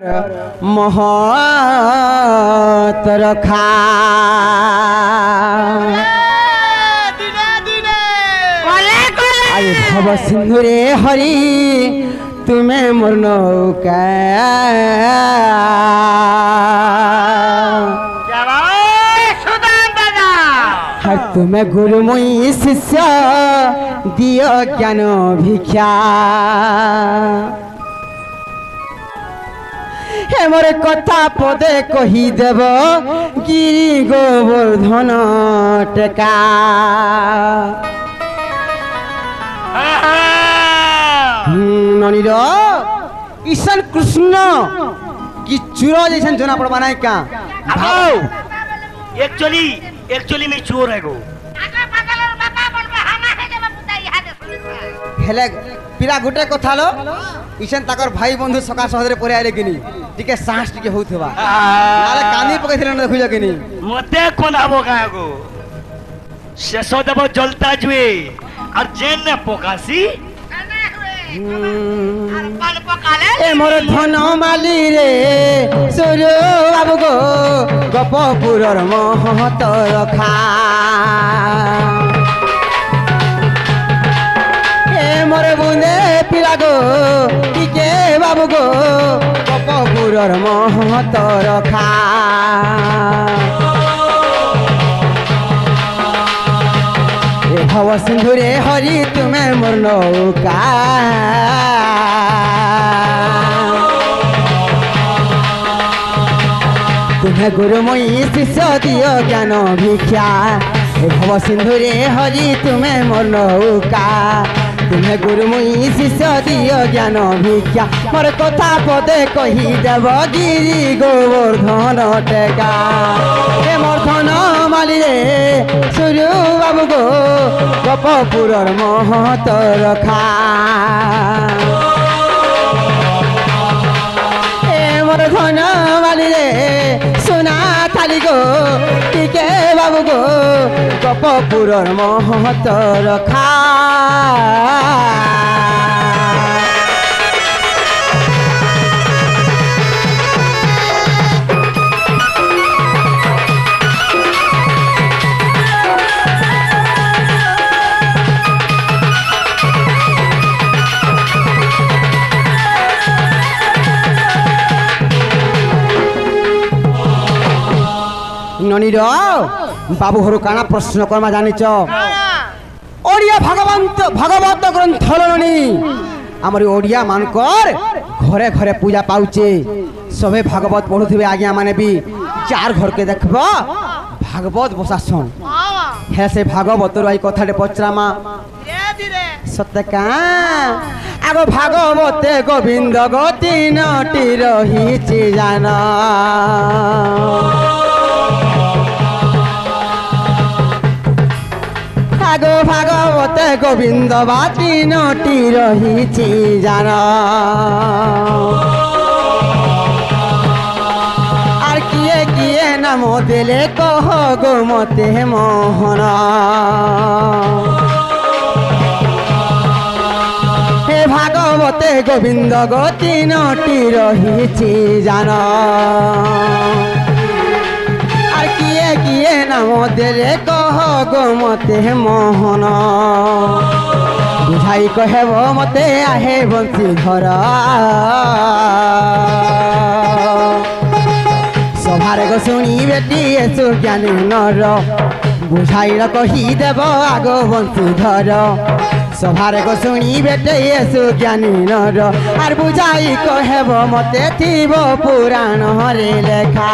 महत रखा आई भव सिंधुरे हरि तुम्हें मोर नौका तुम्हें गुरुमुई शिष्य दियो ज्ञान भिक्षा हे मोर कथा पदे कही देव गिरी गोवर्धन टेका ननीर ईशान कृष्ण की चूरो जैसा जना पड़वा नहीं क्या एक्चुअली मैं चोर है गो हेले पिला गुटे कथा लो ईशान ताकर भाई बंधु सका सहदरे परे आइले किनी टिके साहस टिके होउथबा नाले कानी पकैथिले न देखुजा किनी मते कोन आबो कागो शेषो देबो जलता जुए और जेन ने पोकासी ए मोर धन माली रे सूर्य बाबू गो गपपुरर महत रखा ए मोर बुंदे पिला गो टिके बाबू गो गपपुरर महत रखा भव सिंधुरे हरि तुम्हें मोर नौका तुम्हें गुरुमयी शिष्य दियो ज्ञान भिक्षा भव सिंधुरे हरि तुम्हें मोर नौका तुम्हें गुरुमयी शिष्य दियो ज्ञान भिक्षा मोर कथा पदे कही देव गिरी गोवर्धन टेका हे मोर धन माली रे सूर्य बाबू गो गपपुरर महत रखा हे मोर धन माली रे सोना थाली गो टिके बाबू गो गपपुरर महत रखा ननीर बाबू हरु काना प्रश्न करमा जानिच ओडिया भागवत ग्रंथ ननी आमर ओडिया मानकर घरे घरे पूजा पाउचे सबे भागवत पढ़ुथिबे आज्ञा माने भी चार घर के देखबो भागवत बसासन हे से भागवत रई कथाटे पचरामा सत्य का आगो भागवते गोविंद गति नटी रहिछि जाना आगो भागवते गोविंद बाटी नटी रहिछि जाना आर किए किए नाम देले कह गो मते मोहन हे भागवते गोविंद गति नटी रहिछि जाना किए किए नाम देले कह गो मते मोहन बुझाई कहब मते आहे बंशीधर सभारे गो शुणी बेटी एसु ज्ञानी नर बुझाई कही देव आगो बंशीधर सभारे गो शुणी बेटे एसु ज्ञानी नर आर बुझाई कहब मते थिब पुराण रे लेखा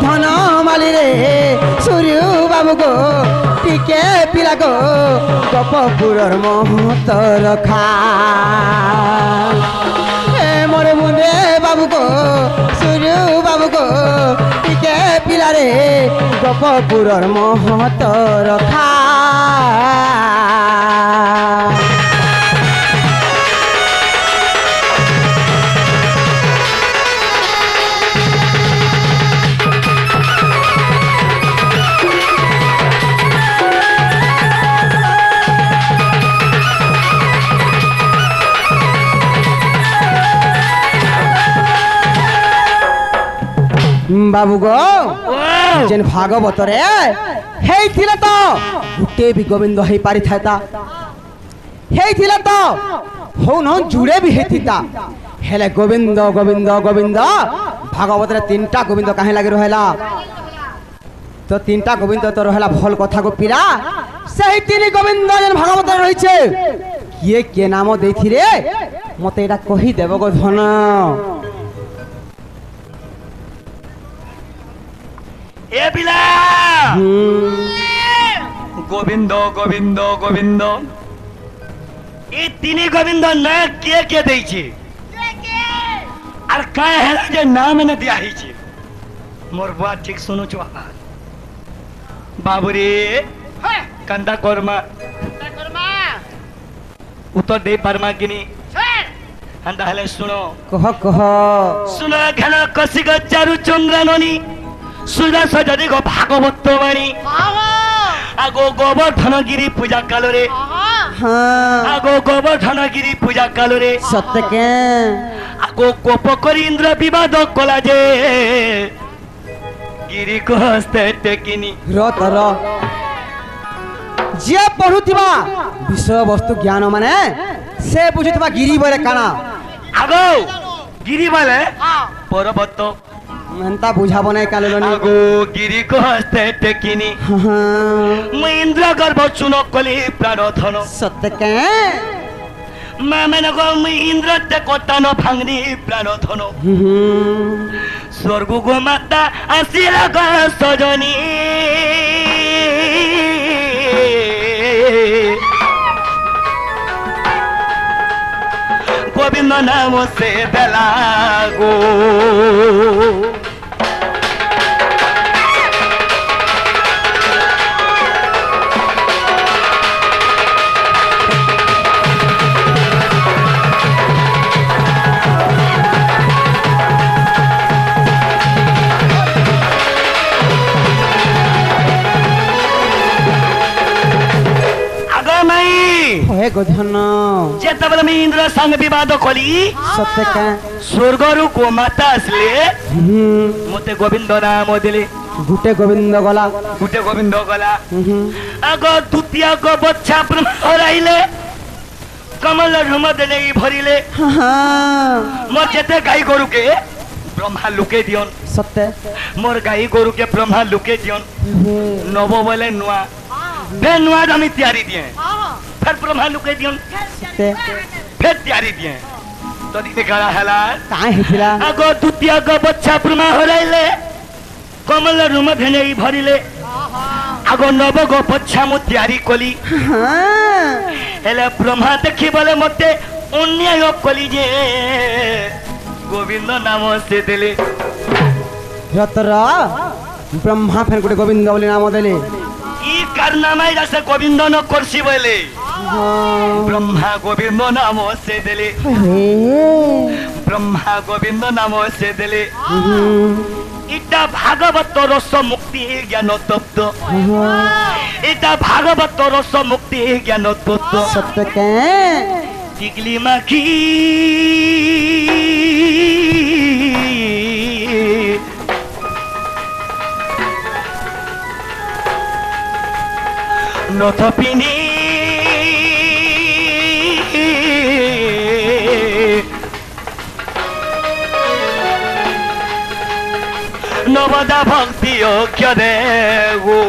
धन माली रे सूर्य बाबू गो टिके पिला गो गपपुरर महत रखा मोर मुंडे बाबू गो सूर्य बाबू गो टिके पिला रे गपपुरर महत रखा बाबू गो ओ जेन भागवत रे हेइथिले तो गुटे भी गोविंद हेइ पारि थाता हेइथिले तो हो न जुड़े भी हेथिता हेले गोविंद गोविंद गोविंद भागवत रे तीनटा गोविंद काहे लागे रहला तो तीनटा गोविंद तो रहला भल कथा को पीरा सही तीन गोविंद जेन भागवत रे रहिছে किए के नाम देथि रे मते एटा कहि देबो गो धन ए बिला गोविंद गोविंद गोविंद ए तीन गोविंद ना के देइছে আর কায় হেলা যে নাম এনে দিয়া হইছে মোর বুয়া ঠিক শুনুছো বাবুরে কান্দা কর্মা উত্তর দে পারমা কিনি হান্দা হেলে শুনো कह শুনো ঘন কসিগ চারু চন্দ্রাননি সুদা সজদি গো ভাগবত বাণী আগো গোবর্ধনগিরি পূজা কালরে हाँ আগো গোবর্ধনগিরি পূজা কালরে सत्य के আগো কোপ করি ইন্দ্র বিবাদ কলা যে গিরি কস্তে টেকিনি रत र जे पढुथिबा विषय वस्तु ज्ञान माने से बुझुथिबा गिरी बरे काना আগো গিরি বলে পর্বত मनता बुझाबो नै कालेलनी আগো গিরি কস্তে টেকিনি हाँ মই ইন্দ্র গর্ভ চুন কলি প্রাণধন सत्य के মামেন গো মই ইন্দ্র তে কটানো ভাঙনি প্রাণধন স্বর্গ গো মাতা আসিল গো সজনী গোবিন্দ নাম সে বেলা গো होए गोधन যেতবেলে আমি ইন্দ্র সঙ্গে বিবাদ কলি सत्य के স্বর্গরু গোমাতা আসলে মতে গোবিন্দ নাম দিলে गुटे गोविंद गला গুটে গোবিন্দ গলা আগ দ্বিতীয় গো বচ্চা ব্রহ্ম হরাইলে কমল রুমদ নেই ভরিলে हाँ মোর যেতে গাই গরুকে ব্রহ্মা লুকে দিয়ন सत्य মোর গাই গরুকে ব্রহ্মা লুকে দিয়ন নব বলে নুয়া বে নুয়া আমি তৈরি দিয়ে फिर ब्रह्मा लुके दियन सत्य फिर तैयारी दिए तो दिखे करा हला काहे हेथिला আগো দ্বিতীয় গো বচ্চা ব্রহ্মা হরাইলে কমল রুম ভেনেই ভরিলে আগো নব গো বচ্চা মু তৈয়ারি কলি हाँ হেলে ব্রহ্মা দেখি বলে মতে অন্যায় কলি যে গোবিন্দ নাম সে দিলে रत र ब्रह्मा फेन गुटे गोविंद बोली नाम देले ই কারনামাই রাসে গোবিন্দ ন করছি বলে हाँ ব্রহ্মা গোবিন্দ নাম সে দিলে हे ব্রহ্মা গোবিন্দ নাম সে দিলে এটা ভাগবত রস মুক্তি জ্ঞান তত্ত্ব এটা ভাগবত রস মুক্তি জ্ঞান তত্ত্ব सत्य के টিকলি মাখি নথ পিনি নবদা ভক্তি অক্ষ দেগো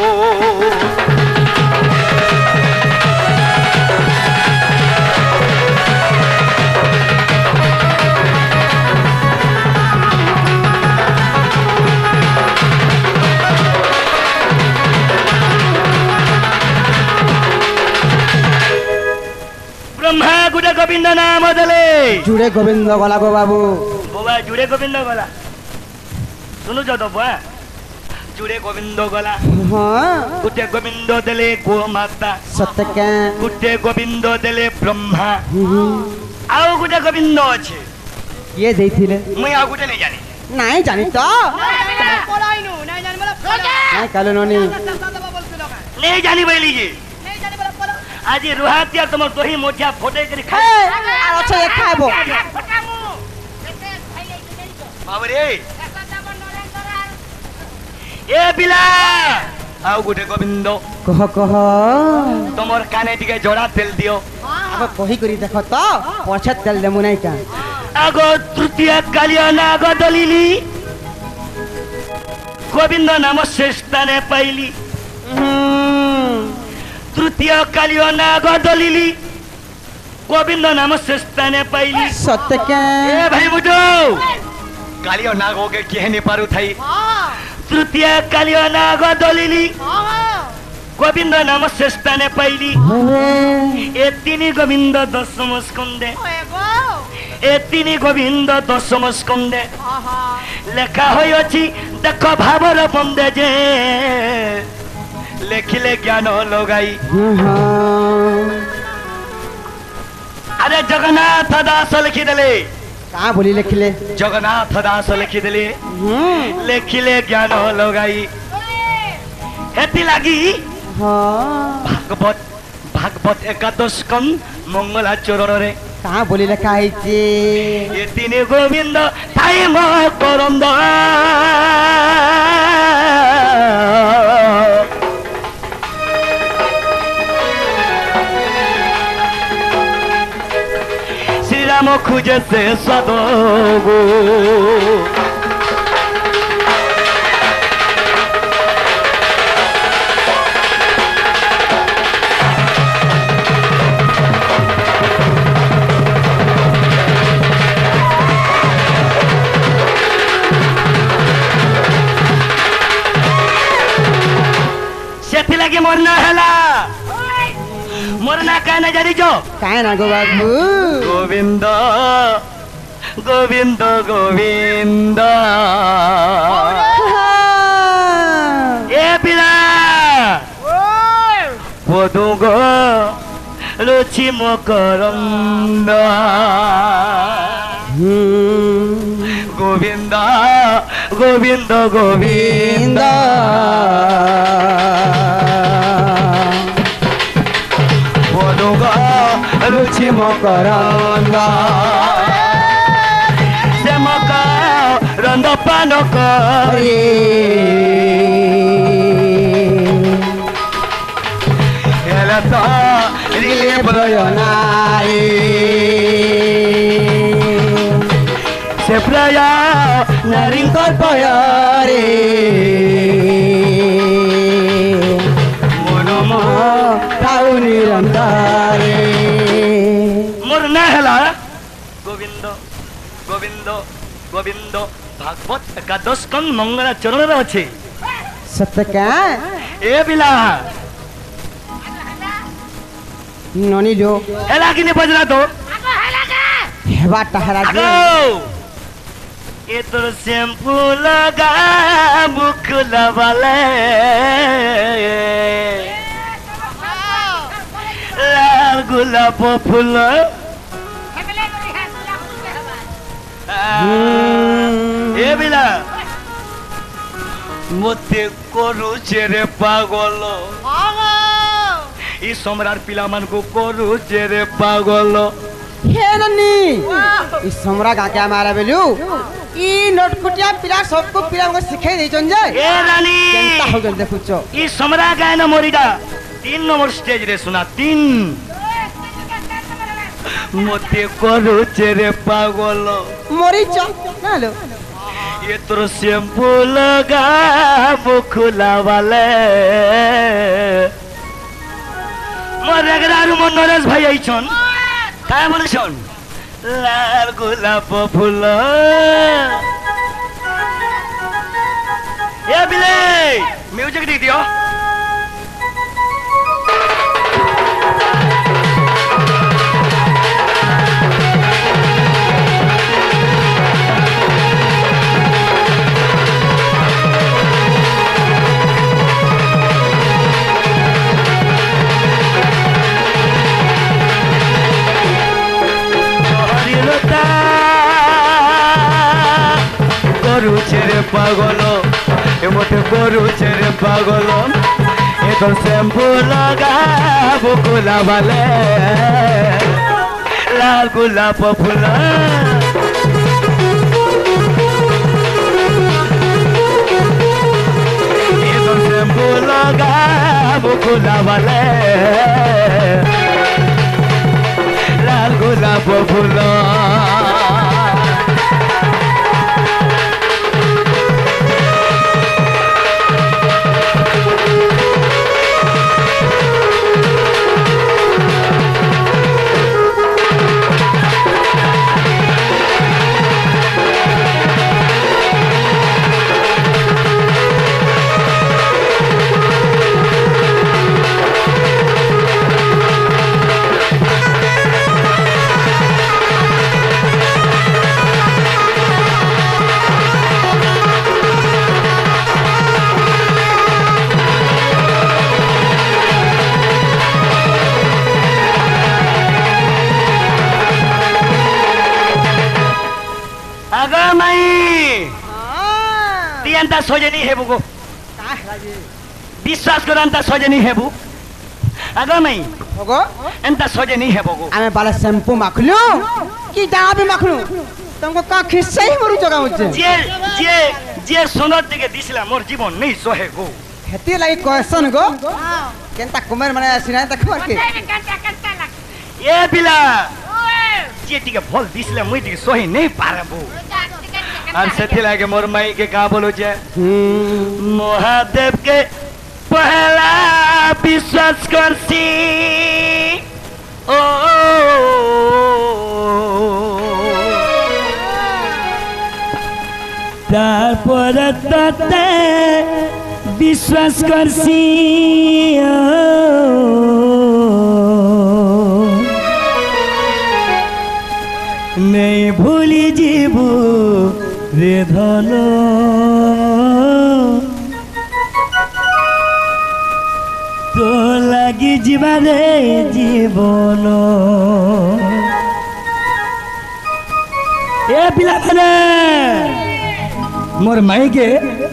ব্রহ্মা গুড়ে গোবিন্দ নাম দেলে जुड़े गोविंद गला गो बाबू বাবা জুড়ে গোবিন্দ গলা শুনুছ তো বুয়া জুড়ে গোবিন্দ গলা हाँ গুটে গোবিন্দ দেলে গোমাতা सत्य के গুটে গোবিন্দ দেলে ব্রহ্মা ଆଉ ଗୋଟେ ଗୋବିନ୍ଦ ଅଛି ये देथिले ମୁଇଁ ଆଉ ଗୋଟେ ନେଇ ଜାଣି नहीं जानी तो नहीं कालेलनी ନେଇ ଜାଣି ବୋଇଲି ଯେ ଆଜି ରୁହାତିଆ ତମର ଦହି ମୋଜା ଫଟେଇ କରି ଖାଇ अच्छा ये खाबो ବାବୁରେ ए पिला आउ गुटे गोविंद कह कह तुमर काने टिके जोड़ा तेल दियो आग कही करी देख तो पछे तेल देमु नहीं का आगो तृतीय कालिया नाग दलिली गोविंद नाम श्रेष्ठने पाइली तृतीय कालिया नाग दलिली गोविंद नाम श्रेष्ठने पाइली सत्य के ए भाई बुझो कालिया नाग होके केहनी पारु थाई तृतीय कालिया नाग दलिली गोविंद नाम श्रेष्ठने पाइली ए तिनी गोविंद दशम स्कंदे ए तिनी गोविंद दशम स्कंदे लेखा होई अछि देख भावर बंदे जे लेखिले ज्ञान लगाई अरे जगन्नाथ दास लिखि देले कहाँ बोली लिखले जगन्नाथ दास लिखि देले लेखिले ज्ञान लगाई हेती लागी भागवत भागवत एकादश स्कंद मंगला चरण रे कहाँ बोली लिखा है ये तिनी गोविंद थाई म करंद श्री राम खुजे से सदगो लगे मरना हैला मरना कहना जारी जो काहे ना गो बाबू गोविंद गोविंद गोविंद ए पिला पदुगो रुचि मकरंद गोविंद गोविंद गोविंद रुचि मकरंद से मकरंद पान करे हेला तो रिले प्रयोनाई से प्रय नारिंकर पयरे मनम ताउ निरंतरे गोविंद गोविंद गोविंद भागवत एकादश स्कंद मंगला चरण रे अछि सत्य का ए बिला ननी जो हेला कि ने बजना तो हेबा टहरा जो ए तोर शैम्पू लगा मुख लवाले लाल गुलाब फूल ए बिला मते करूचे रे पागल ई सम्राट पिला मान को करूचे रे पागल हे ननी ई समरा गाके मारा बेलु ई नटकुटिया पिला सबको पिला को सिखाई दैछन जे ए रानी केनता हो गल देखुचो ई समरा गायन मोरीडा 3 नंबर स्टेज रे सुना 3 मते करूचे रे पागल मरी च ना लो ये तोर शैम्पू लगा मुखला वाले मोर रेगरारु मन नरेश भाई आइछन काय बोलछन लाल गुलाब फूल ए बिले म्यूजिक दे दियो करूचे रे पागल ए मते करूचे रे पागल ए तो शैम्पू लगा बुकुला वाले लाल गुलाब फूल ফুলাবলে লাল গোলাপ ফুল एंता सजनी हेबु गो विश्वास कर एंता सजनी हेबु आगा मई होगो एंता सजनी हेबु गो आमे बाला शैम्पू माखलु कि दावा भी माखलु तुमको का खिस्सा ही मरु जगह होचे जे जे जे सुंदर दिके दिसला मोर जीवन नहीं सोहे गो हेती लागि क्वेश्चन गो केनता कुमार माने सिना देखबार के ए बिला जे दिके भल दिसला मुई दिके सोहे नहीं पारबो और सेथि लागे मोर माई के का बोलो जे महादेव के पहला विश्वास करसी ओ तारपर तते विश्वास करसी नहीं भूली जीबू रे धन तो लगी जीवारे जीवन ए पिला भने मोर माई के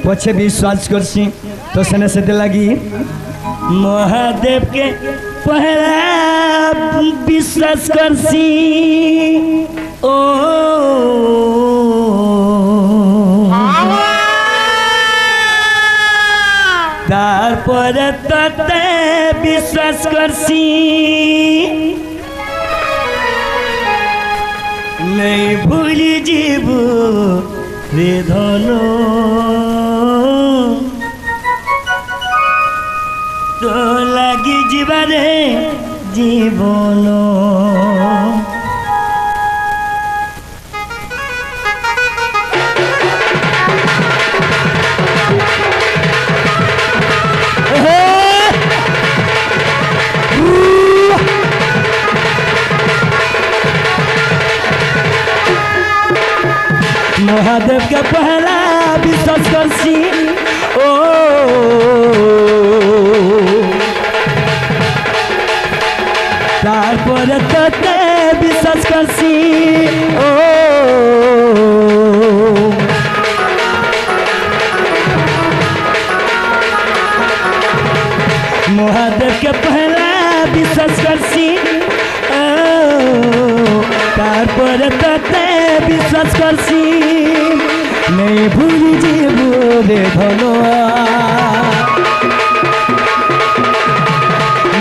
पछे विश्वास करसी तो सने से लगी महादेव के पहला विश्वास करसी ओ तारपर तते विश्वास करसी नहीं भूली जीबू रे धन तो लगी जीवारे जीवन महादेव के पहला विश्वास करसी ओ तारपर तते विश्वास करसी ओ महादेव के पहला विश्वास करसी तारपर तते विश्वास करसी नहीं भूली जीबू रे धनवा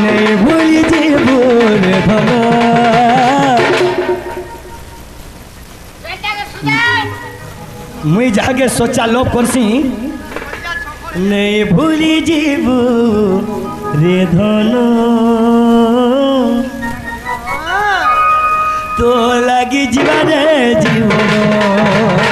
नहीं भूली जीबू रे धनवा मुई जाके सोचा लोभ करसी नहीं भूली जीबू रे धनो तो लगी जीवारे जीवन